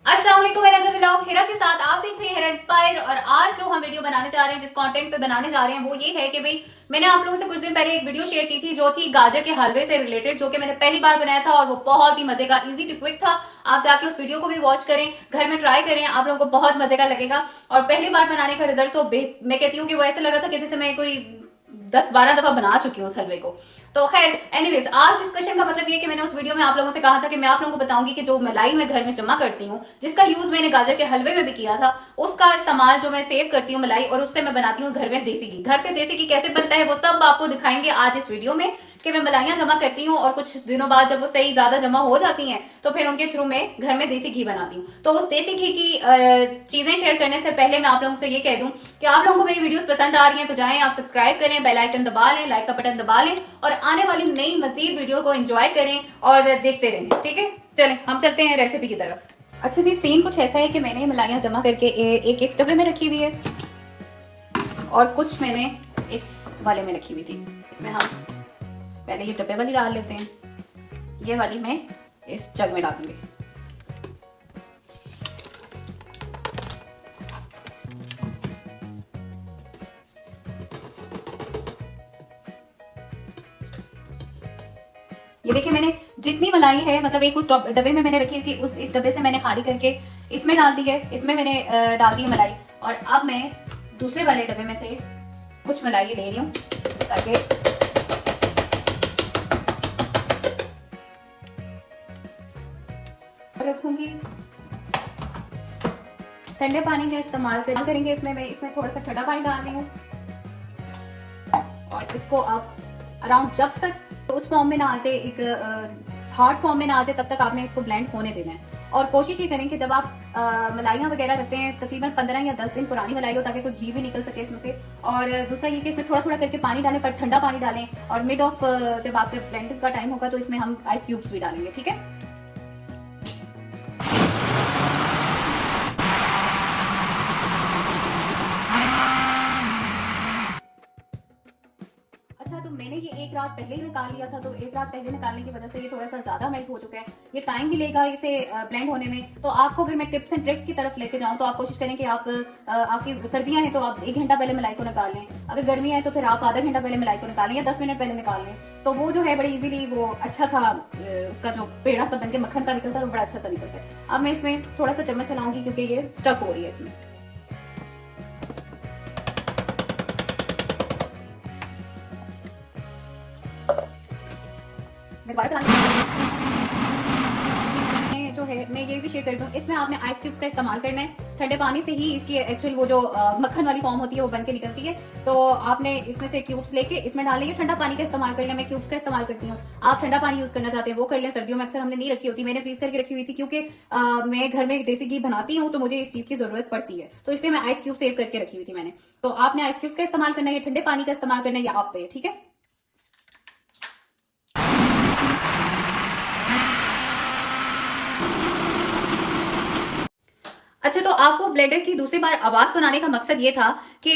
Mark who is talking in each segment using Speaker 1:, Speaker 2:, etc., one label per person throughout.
Speaker 1: अस्सलाम वालेकुम, मेरा नाम व्लॉग हिरा के साथ आप देख रहे हैं हिरा इंस्पायर। और आज जो हम वीडियो बनाने जा रहे हैं, जिस कंटेंट पे बनाने जा रहे हैं, वो ये है कि भाई मैंने आप लोगों से कुछ दिन पहले एक वीडियो शेयर की थी जो थी गाजर के हलवे से रिलेटेड, जो कि मैंने पहली बार बनाया था और वो बहुत ही मजे का, इजी टू क्विक था। आप जाके उस वीडियो को भी वॉच करें, घर में ट्राई करें, आप लोगों को बहुत मजे का लगेगा। और पहली बार बनाने का रिजल्ट तो मैं कहती हूँ कि वो ऐसे लग रहा था कि जैसे मैं कोई 10-12 दफा बना चुकी हूँ उस हलवे को। तो खैर एनीवेज, आज डिस्कशन का मतलब ये कि मैंने उस वीडियो में आप लोगों से कहा था कि मैं आप लोगों को बताऊंगी कि जो मलाई मैं घर में जमा करती हूँ, जिसका यूज मैंने गाजर के हलवे में भी किया था, उसका इस्तेमाल जो मैं सेव करती हूँ मलाई, और उससे मैं बनाती हूँ घर में देसी घी। घर पे देसी घी कैसे बनता है वो सब आपको दिखाएंगे आज इस वीडियो में, कि मैं मलाइयाँ जमा करती हूँ और कुछ दिनों बाद जब वो सही ज्यादा जमा हो जाती हैं तो फिर उनके थ्रू मैं घर में देसी घी बनाती हूँ। तो उस देसी घी की चीजें शेयर करने से पहले मैं आप लोगों से ये कह दूं कि आप लोगों को मेरी वीडियोस पसंद आ रही हैं तो जाएं आप सब्सक्राइब करें, बेल आइकन दबा लें, लाइक का बटन दबा लें और आने वाली नई मजीद वीडियो को एंजॉय करें और देखते रहें। ठीक है, चलें हम चलते हैं रेसिपी की तरफ। अच्छा जी, सीन कुछ ऐसा है कि मैंने मलाइयाँ जमा करके एक इस डब्बे में रखी हुई है और कुछ मैंने इस वाले में रखी हुई थी। इसमें हम पहले ये डब्बे वाली डाल लेते हैं, ये वाली मैं इस जग में डालूंगी। ये देखिए, मैंने जितनी मलाई है मतलब एक उस डब्बे में मैंने रखी थी, उस इस डब्बे से मैंने खाली करके इसमें डाल दी है। इसमें मैंने डाल दी है मलाई और अब मैं दूसरे वाले डब्बे में से कुछ मलाई ले रही हूँ ताकि रखूंगी। ठंडे पानी का इस्तेमाल करेंगे इसमें। मैं इसमें थोड़ा सा ठंडा पानी डाल रही हूँ और इसको आप अराउंड जब तक तो उस फॉर्म में ना आ जाए, एक हार्ड फॉर्म में ना आ जाए, तब तक आपने इसको ब्लेंड होने देना है। और कोशिश ये करें कि जब आप मलाइयाँ वगैरह रखते हैं, तकरीबन 15 या 10 दिन पुरानी मलाई हो ताकि कोई घी भी निकल सके इसमें से। और दूसरा ये कि इसमें थोड़ा थोड़ा करके पानी डालें, पर ठंडा पानी डालें। और मिड ऑफ जब आपके ब्लेंडिंग का टाइम होगा तो इसमें हम आइस क्यूब्स भी डालेंगे। ठीक है, तो मैंने ये एक रात पहले ही निकाल लिया था। तो एक रात पहले निकालने की वजह से ये थोड़ा सा ज्यादा मेल्ट हो चुका है। ये टाइम भी लेगा इसे ब्लेंड होने में। तो आपको अगर मैं टिप्स एंड ट्रिक्स की तरफ लेके जाऊं तो आप कोशिश करें कि आप आपकी सर्दियां हैं तो आप 1 घंटा पहले मलाई को निकाल लें। अगर गर्मी है तो फिर आप आधा घंटा पहले मलाई को निकाल लें या 10 मिनट पहले निकाल लें। तो वो जो है बड़ी इजीली वो अच्छा सा उसका जो पेड़ा सा बनके मक्खन का निकलता है वो बड़ा अच्छा सा निकलता है। अब मैं इसमें थोड़ा सा चम्मच चलाऊंगी क्योंकि ये स्टक हो रही है इसमें। मैं दोबारा जो है मैं ये भी शेयर कर दूं, इसमें आपने आइस क्यूब्स का इस्तेमाल करना है। ठंडे पानी से ही इसकी एक्चुअल वो जो मक्खन वाली फॉर्म होती है वो बन के निकलती है। तो आपने इसमें से क्यूब्स लेके इसमें डालेंगे। ठंडा पानी का इस्तेमाल करना है, मैं क्यूब्स का इस्तेमाल करती हूँ। आप ठंडा पानी यूज करना चाहते हैं वो कर लें। सर्दियों में अक्सर हमने नहीं रखी होती, मैंने फ्रीज करके रखी हुई थी क्योंकि मैं घर में देसी घी बनाती हूँ तो मुझे इस चीज की जरूरत पड़ती है, तो इसलिए मैं आइस क्यूब सेव करके रखी हुई थी मैंने। तो आपने आइस क्यूब्स का इस्तेमाल करना है, ठंडे पानी का इस्तेमाल करना है, या आप पे। ठीक है, अच्छा, तो आपको ब्लेंडर की दूसरी बार आवाज सुनाने का मकसद ये था कि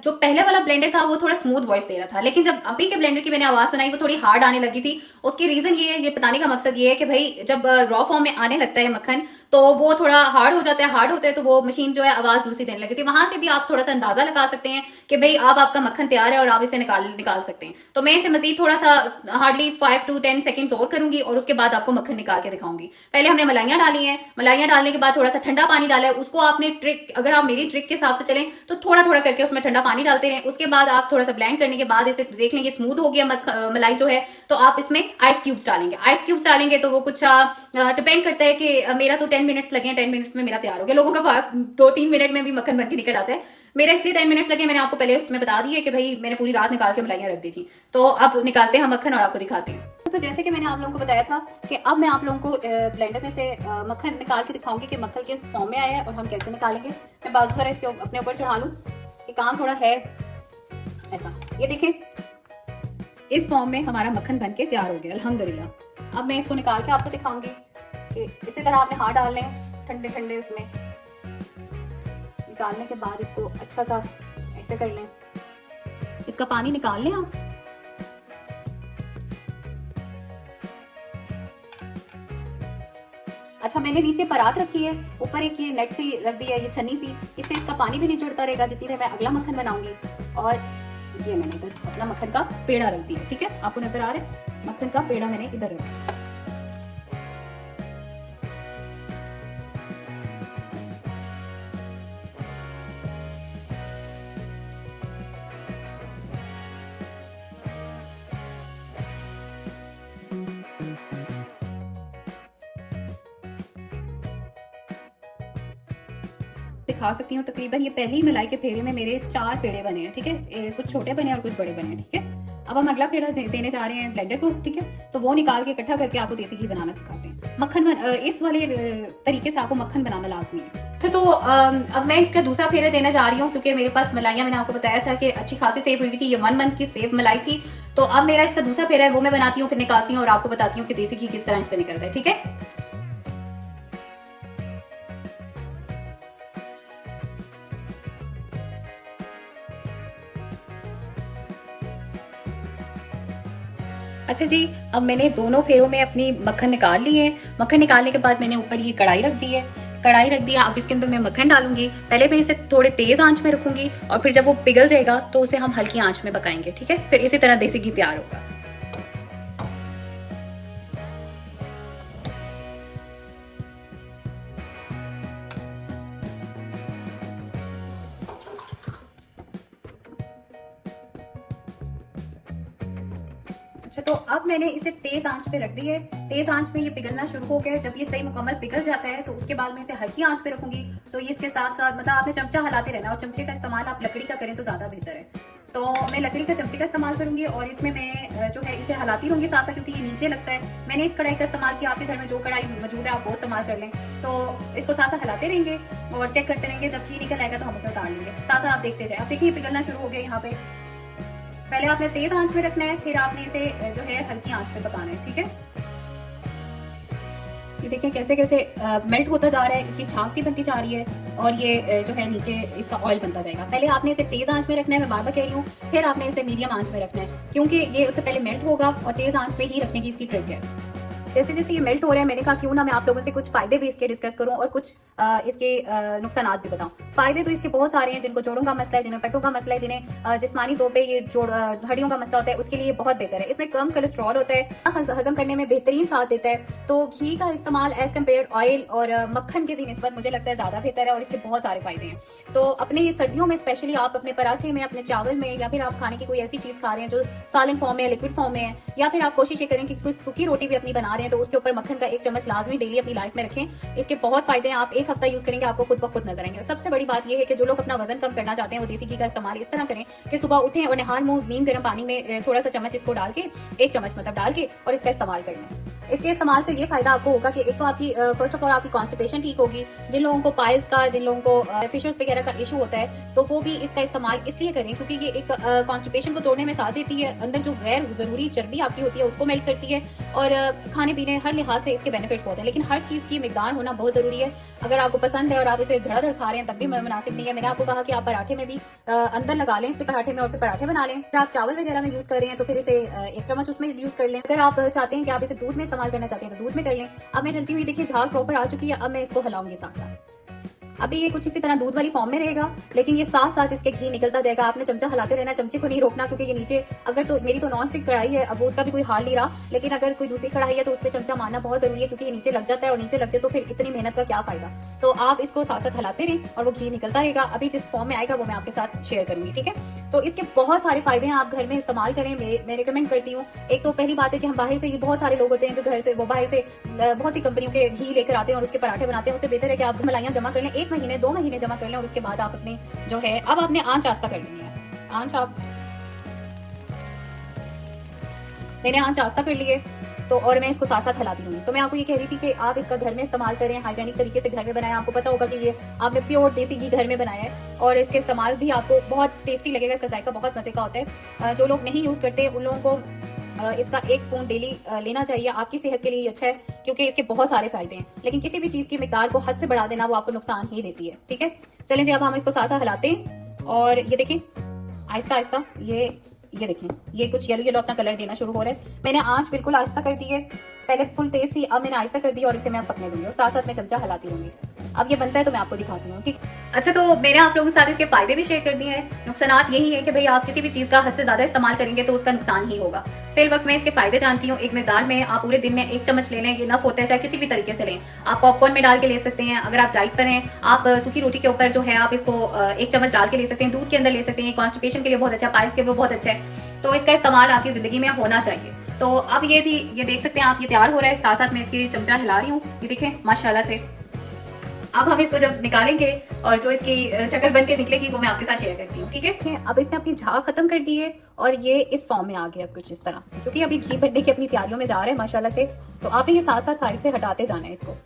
Speaker 1: जो पहले वाला ब्लेंडर था वो थोड़ा स्मूथ वॉइस दे रहा था, लेकिन जब अभी के ब्लेंडर की मैंने आवाज सुनाई वो थोड़ी हार्ड आने लगी थी। उसकी रीजन ये बताने का मकसद ये है कि भाई जब रॉ फॉर्म में आने लगता है मक्खन तो वो थोड़ा हार्ड हो जाता है। हार्ड होता है तो वो मशीन जो है आवाज दूसरी देने लगती है। वहां से भी आप थोड़ा सा अंदाजा लगा सकते हैं कि भाई अब आपका मक्खन तैयार है और आप इसे निकाल सकते हैं। तो मैं इसे मजीद थोड़ा सा हार्डली 5 to 10 सेकंड और करूंगी और उसके बाद आपको मक्खन निकाल के दिखाऊंगी। पहले हमने मलाइयाँ डाली हैं, मलाइयाँ डालने के बाद थोड़ा सा ठंडा पानी डाला है। उसको आपने ट्रिक, अगर आप मेरी ट्रिक के हिसाब से चलें तो थोड़ा थोड़ा करके उसमें ठंडा पानी डालते रहें। उसके बाद आप थोड़ा सा ब्लेंड करने के बाद इसे देख लेंगे स्मूथ हो गया मलाई जो है, तो आप इसमें आइस क्यूब्स डालेंगे। आइस क्यूब्स डालेंगे तो वो कुछ डिपेंड करता है कि मेरा तो 10 मिनट्स लगे, 10 मिनट्स में मेरा तैयार हो गया। लोगों का 2-3 मिनट में भी मक्खन बन के निकल आता है, मेरा इसलिए 10 मिनट्स लगे। मैंने आपको पहले उसमें बता दी है कि भाई मैंने पूरी रात निकाल के मलाइयाँ रख दी थी। तो अब निकालते हैं मक्खन और आपको दिखाते हैं। तो जैसे कि मैंने आप लोगों को बताया था कि अब मैं आप लोगों को ब्लेंडर में से मक्खन निकाल के दिखाऊंगी कि मक्खन किस फॉर्म में आया है और हम कैसे निकालेंगे। मैं बाजू जरा इसके अपने ऊपर चढ़ा लूँ, ये काम थोड़ा है ऐसा। ये देखें, इस फॉर्म में हमारा मक्खन बन के तैयार हो गया अल्हम्दुलिल्लाह। अब मैं इसको निकाल के आपको दिखाऊंगी कि इसी तरह आपने हाथ डालने ठंडे ठंडे उसमें। निकालने के बाद इसको अच्छा सा ऐसे कर लें, इसका पानी निकाल लें आप। अच्छा, मैंने नीचे परात रखी है, ऊपर एक ये नेट सी रख दी है, ये छन्नी सी, इससे इसका पानी भी नहीं जुड़ता रहेगा जितनी देर मैं अगला मक्खन बनाऊंगी। और ये मैंने इधर अपना मक्खन का पेड़ा रख दिया, ठीक है, आपको नजर आ रहा है, मक्खन का पेड़ा मैंने इधर रख दिया। दिखा सकती हूँ, तकरीबन ये पहली मलाई के फेरे में मेरे 4 पेड़े बने हैं, ठीक है, कुछ छोटे बने और कुछ बड़े बने हैं, ठीक है। अब हम अगला पेड़ा देने जा रहे हैं ब्लेंडर को, ठीक है, तो वो निकाल के इकट्ठा करके आपको देसी घी बनाना सिखाते हैं। इस वाले तरीके से आपको मक्खन बनाना लाजमी है। अच्छा, तो अब मैं इसका दूसरा फेरा देने जा रही हूँ, क्योंकि मेरे पास मलाइयाँ, मैंने आपको बताया था कि अच्छी खासी सेव हुई थी, ये 1 मंथ की सेव मलाई थी। तो अब मेरा इसका दूसरा फेरा है, वो मैं बनाती हूँ, फिर निकालती हूँ और आपको बताती हूँ कि देसी घी किस तरह इससे निकलता है, ठीक है। अच्छा जी, अब मैंने दोनों फेरों में अपनी मक्खन निकाल ली है। मक्खन निकालने के बाद मैंने ऊपर ये कढ़ाई रख दी है, कढ़ाई रख दिया। अब इसके अंदर मैं मक्खन डालूंगी। पहले मैं इसे थोड़े तेज आंच में रखूंगी और फिर जब वो पिघल जाएगा तो उसे हम हल्की आंच में पकाएंगे, ठीक है। फिर इसी तरह देसी घी तैयार होगा। अच्छा, तो अब मैंने इसे तेज आंच पे रख दी है। तेज आंच में ये पिघलना शुरू हो गया है। जब ये सही मुकम्मल पिघल जाता है तो उसके बाद मैं इसे हल्की आंच पे रखूंगी। तो ये इसके साथ साथ मतलब आपने चमचा हिलाते रहना, और चमचे का इस्तेमाल आप लकड़ी का करें तो ज्यादा बेहतर है। तो मैं लकड़ी का चमचे का इस्तेमाल करूंगी और इसमें मैं जो है इसे हिलाती रहूंगी साथ साथ, क्योंकि ये नीचे लगता है। मैंने इस कढ़ाई का इस्तेमाल किया, आपके घर में जो कढ़ाई मौजूद है आप वो इस्तेमाल कर लें। तो इसको साथ साथ हिलाते रहेंगे और चेक करते रहेंगे। जब घी निकल आएगा तो हम उसे उतार लेंगे। साथ साथ आप देखते जाए। अब देखिए पिघलना शुरू हो गया यहाँ पे। पहले आपने तेज आंच में रखना है, फिर आपने इसे जो है हल्की आंच पे पकाना है, ठीक है। ये देखिए कैसे कैसे मेल्ट होता जा रहा है, इसकी छाग सी बनती जा रही है और ये जो है नीचे इसका ऑयल बनता जाएगा। पहले आपने इसे तेज आंच में रखना है, मैं बार बार कह रही हूँ। फिर आपने इसे मीडियम आंच में रखना है, क्योंकि ये उससे पहले मेल्ट होगा और तेज आंच पे ही रखने की इसकी ट्रिक है। जैसे जैसे ये मेल्ट हो रहा है, मैंने कहा क्यों ना मैं आप लोगों से कुछ फायदे भी इसके डिस्कस करूं और कुछ इसके नुकसानात भी बताऊं। फायदे तो इसके बहुत सारे हैं। जिनको जोड़ों का मसला है, जिन्हें पेटों का मसला है, जिन्हें जिस्मानी तौर पे ये जोड़ हड्डियों का मसला होता है, उसके लिए बहुत बेहतर है। इसमें कम कोलेस्ट्रॉल होता है, हजम करने में बेहतरीन साथ देता है। तो घी का इस्तेमाल एज कम्पेयर ऑयल और मक्खन के भी निस्बत मुझे लगता है ज्यादा बेहतर है और इसके बहुत सारे फायदे हैं। तो अपने सर्दियों में स्पेशली आप अपने पराठे में, अपने चावल में, या फिर आप खाने की कोई ऐसी चीज खा रहे हैं जो सालन फॉर्म में, लिक्विड फॉर्म में है, या फिर आप कोशिश ये करें कि कोई सूखी रोटी भी अपनी बना रहे हैं तो उसके ऊपर मक्खन का 1 चम्मच लाजमी डेली अपनी लाइफ में रखें। इसके बहुत फायदे हैं। आप 1 हफ्ता यूज करेंगे, आपको खुद ब खुद नजर आएंगे। सबसे बड़ी बात यह है कि जो लोग अपना वजन कम करना चाहते हैं वो देसी घी का इस्तेमाल इस तरह करें कि सुबह उठें और नहान मुंह नीम गर्म पानी में थोड़ा सा चम्मच इसको डाल के, 1 चम्मच मतलब डाल के, और इसका इस्तेमाल करें। इसके इस्तेमाल से ये फायदा आपको होगा कि एक तो आपकी फर्स्ट ऑफ ऑल आपकी कॉन्स्टिपेशन ठीक होगी। जिन लोगों को पाइल्स का, जिन लोगों को फिशर्स वगैरह का इशू होता है, तो वो भी इसका इस्तेमाल इसलिए करें क्योंकि ये एक कॉन्स्टिपेशन को तोड़ने में साथ देती है। अंदर जो गैर जरूरी चर्बी आपकी होती है उसको मेल्ट करती है और खाने पीने हर लिहाज से इसके बेनिफिट्स बहुत है। लेकिन हर चीज की मिकदार होना बहुत जरूरी है। अगर आपको पसंद है और आप इसे धड़ाधड़ खा रहे हैं तब भी मुनासिब नहीं है। मैंने आपको कहा कि आप पराठे में भी अंदर लगा लें इसके पराठे में और फिर पराठे बना लें। अगर आप चावल वगैरह में यूज कर रहे हैं तो फिर इसे 1 चम्मच उसमें यूज कर लें। अगर आप चाहते हैं कि आप इसे दूध में इस्तेमाल करना चाहते हैं तो दूध में कर लें। अब मैं चलती हुई देखिए झाग प्रॉपर आ चुकी है। अब मैं इसको हिलाऊंगी साथ साथ। अभी ये कुछ इसी तरह दूध वाली फॉर्म में रहेगा, लेकिन ये साथ साथ इसके घी निकलता जाएगा। आपने चमचा हिलाते रहना, चमचे को नहीं रोकना, क्योंकि ये नीचे अगर तो मेरी तो नॉन स्टिक कढ़ाई है, अब उसका भी कोई हाल नहीं रहा। लेकिन अगर कोई दूसरी कढ़ाई है तो उसमें चमचा मारना बहुत जरूरी है, क्योंकि ये नीचे लग जाता है और नीचे लग जाए तो फिर इतनी मेहनत का क्या फायदा। तो आप इसको साथ साथ हिलाते रहें और वो घी निकलता रहेगा। अभी जिस फॉर्म में आएगा वो मैं आपके साथ शेयर करूंगी, ठीक है। तो इसके बहुत सारे फायदे हैं, आप घर में इस्तेमाल करें। मैं रिकमेंड करती हूँ। एक तो पहली बात है कि हम बाहर से, ये बहुत सारे लोग होते हैं जो घर से, वो बाहर से बहुत सी कंपनियों के घी लेकर आते हैं और उसके पराठे बनाते हैं। उससे बेहतर है कि आप मलाइयां जमा कर लें, 1 महीने 2 महीने जमा कर लें और उसके बाद आप अपने जो है, अब आपने आंच आस्ता कर लेनी है। आंच आप मैंने आंच आस्ता कर ली है तो, और मैं इसको साथ साथ हिलाती रहूंगी। तो मैं आपको ये कह रही थी कि आप इसका घर में इस्तेमाल करें, हाइजेनिक तरीके से घर में बनाएं। आपको पता होगा कि ये आपने प्योर देसी घी घर में बनाया है और इसके इस्तेमाल भी आपको बहुत टेस्टी लगेगा। इसका जायका बहुत मजे का होता है। जो लोग नहीं यूज करते उन लोगों को इसका 1 स्पून डेली लेना चाहिए। आपकी सेहत के लिए अच्छा है, क्योंकि इसके बहुत सारे फायदे हैं। लेकिन किसी भी चीज की मिकदार को हद से बढ़ा देना वो आपको नुकसान ही देती है, ठीक है। चलें जी, अब हम इसको साथ साथ हिलाते हैं और ये देखें आहिस्ता आहिस्ता ये देखें ये कुछ येलो येलो अपना कलर देना शुरू हो रहा है। मैंने आंच बिल्कुल आहिस्ता कर दी है। पहले फुल तेज थी, अब मैंने आहिस्ता कर दी और इसे मैं अब पकने दूंगी और साथ साथ मैं चमचा हिलाती रहूंगी। अब ये बनता है तो मैं आपको दिखाती हूँ, ठीक। अच्छा, तो मैंने आप लोगों के साथ इसके फायदे भी शेयर कर दिए हैं। नुकसानात यही है कि भाई आप किसी भी चीज का हद से ज्यादा इस्तेमाल करेंगे तो उसका नुकसान ही होगा। फिर वक्त मैं इसके फायदे जानती हूँ। एक मिकदार में आप पूरे दिन में 1 चम्मच ले लें, ये नफ होता है, चाहे किसी भी तरीके से लें। आप पॉपकॉर्न में डाल के ले सकते हैं, अगर आप डाइट पर हैं, आप सूखी रोटी के ऊपर जो है आप इसको 1 चम्मच डाल के ले सकते हैं, दूध के अंदर ले सकते हैं। कॉन्स्टिपेशन के लिए बहुत अच्छा, पाइल्स के लिए बहुत अच्छा है, तो इसका इस्तेमाल आपकी जिंदगी में होना चाहिए। तो अब ये जी, ये देख सकते हैं आप, ये तैयार हो रहा है। साथ साथ मैं इसकी चमचा हिला रही हूँ, ये देखें माशाल्लाह से। अब हम इसको जब निकालेंगे और जो इसकी शक्ल बन के निकलेगी वो मैं आपके साथ शेयर करती हूँ, ठीक है। अब इसने अपनी झाग खत्म कर दी है और ये इस फॉर्म में आ गया कुछ इस तरह, क्योंकि अभी घी बनने की अपनी तैयारियों में जा रहे हैं माशाल्लाह से। तो आपने ये साथ साथ साइड से हटाते जाना है इसको,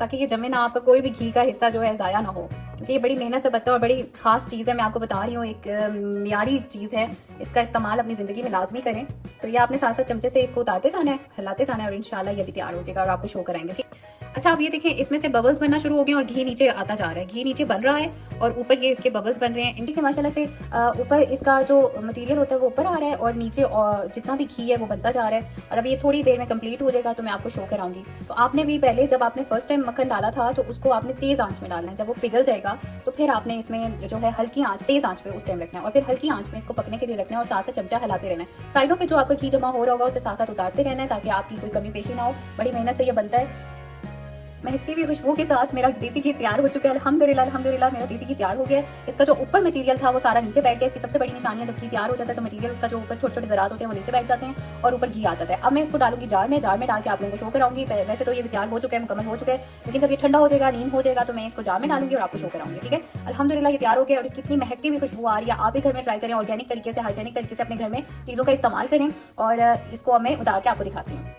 Speaker 1: ताकि ये जमे ना, आपका कोई भी घी का हिस्सा जो है ज़ाया ना हो, क्योंकि ये बड़ी मेहनत से बनता है और बड़ी खास चीज़ है। मैं आपको बता रही हूँ, एक मियारी चीज़ है, इसका इस्तेमाल अपनी ज़िंदगी में लाजमी करें। तो ये आपने साथ साथ चमचे से इसको उतारते जाना है, हिलाते जाना है और इंशाल्लाह ये भी तैयार हो जाएगा और आपको शो कराएंगे, ठीक। अच्छा, अब ये देखें, इसमें से बबल्स बनना शुरू हो गए और घी नीचे आता जा रहा है। घी नीचे बन रहा है और ऊपर ये इसके बबल्स बन रहे हैं। इनके माशाल्लाह से ऊपर इसका जो मटेरियल होता है वो ऊपर आ रहा है और नीचे जितना भी घी है वो बनता जा रहा है। और अब ये थोड़ी देर में कंप्लीट हो जाएगा तो मैं आपको शो कराऊंगी। तो आपने भी पहले, जब आपने फर्स्ट टाइम मक्खन डाला था तो उसको आपने तेज आंच में डालना है। जब वो पिघल जाएगा तो फिर आपने इसमें जो है हल्की आंच, तेज आंच पे उस टाइम रखना है और फिर हल्की आंच में इसको पकने के लिए रखना है और साथ साथ चमचा हिलाते रहना है। साइडों पे जो आपका घी जमा हो रहा होगा उसे साथ साथ उतारते रहना है ताकि आपकी कोई कमी पेशी ना हो। बड़ी मेहनत से ये बनता है। महकती हुई खुशबू के साथ मेरा देसी घी तैयार हो चुका है। अल्हम्दुलिल्लाह अल्हम्दुलिल्लाह, मेरा देसी घी तैयार हो गया है। इसका जो ऊपर मटेरियल था वो सारा नीचे बैठ गया। इसकी सबसे बड़ी निशानी है, जब घी तैयार हो जाता है तो मटेरियल उसका जो ऊपर छोटे छोटे ज़रात होते हैं वो नीचे बैठ जाते हैं और ऊपर घी आ जाता है। अब मैं इसको डालूंगी जार में डाल के आप लोगों को शो कराऊंगी। वैसे तो ये तैयार हो चुका है, मुकम्मल हो चुका है, लेकिन जब ये ठंडा हो जाएगा, नीम हो जाएगा, तो मैं इसको जार में डालूंगी और आपको शो कराऊंगी, ठीक है। अल्हम्दुलिल्लाह ये तैयार हो गया और इसकी इतनी महकती हुई खुशबू आ रही है। आप भी घर में ट्राई करें, ऑर्गेनिक तरीके से, हाइजेनिक तरीके से अपने घर में चीज़ों का इस्तेमाल करें। और इसको अब मैं उतार के आपको दिखाती हूँ।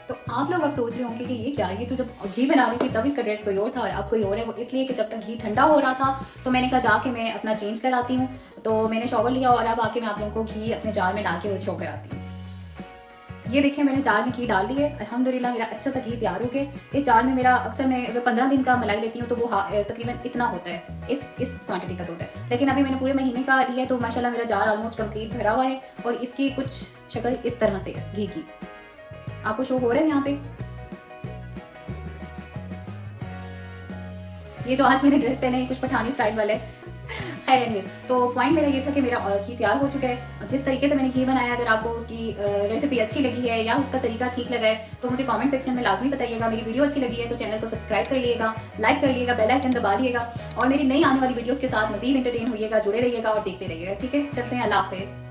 Speaker 1: तो आप लोग अब सोच रहे होंगे कि ये क्या है, ये तो जब घी बना रही थी तब इसका ड्रेस कोई और था और अब कोई और है। वो इसलिए कि जब तक घी ठंडा हो रहा था तो मैंने कहा जाके मैं अपना चेंज कराती हूँ। तो मैंने शॉवर लिया और अब आके मैं आप लोगों को घी अपने जार में डाल के शो कराती हूँ। ये देखिए, मैंने जार में घी डाल दी है। अल्हम्दुलिल्लाह मेरा अच्छा सा घी तैयार हो गया। इस जार में मेरा अक्सर, मैं अगर 15 दिन का मलाई लेती हूँ तो वो तकरीबन इतना होता है, इस क्वांटिटी तक होता है। लेकिन अभी मैंने पूरे महीने का लिया है तो माशाल्लाह मेरा जार ऑलमोस्ट कंप्लीट भरा हुआ है और इसकी कुछ शक्ल इस तरह से है घी की। आपको शो हो रहा है यहाँ पे। ये जो आज मैंने ड्रेस पहने है कुछ पठानी स्टाइल वाले। खैर एनीवेज, तो पॉइंट मेरा ये था कि मेरा घी तैयार हो चुका है। जिस तरीके से मैंने घी बनाया, अगर आपको उसकी रेसिपी अच्छी लगी है या उसका तरीका ठीक लगा है तो मुझे कमेंट सेक्शन में लाजमी बताइएगा। मेरी वीडियो अच्छी लगी है तो चैनल को सब्सक्राइब कर लिएगा, लाइक कर लिएगा, बेल आइकन दबा लिएगा और मेरी नई आने वाली वीडियोस के साथ मजीद एंटरटेन होइएगा, जुड़े रहिएगा और देखते रहिएगा, ठीक है। चलते हैं, अल्लाह हाफिज़।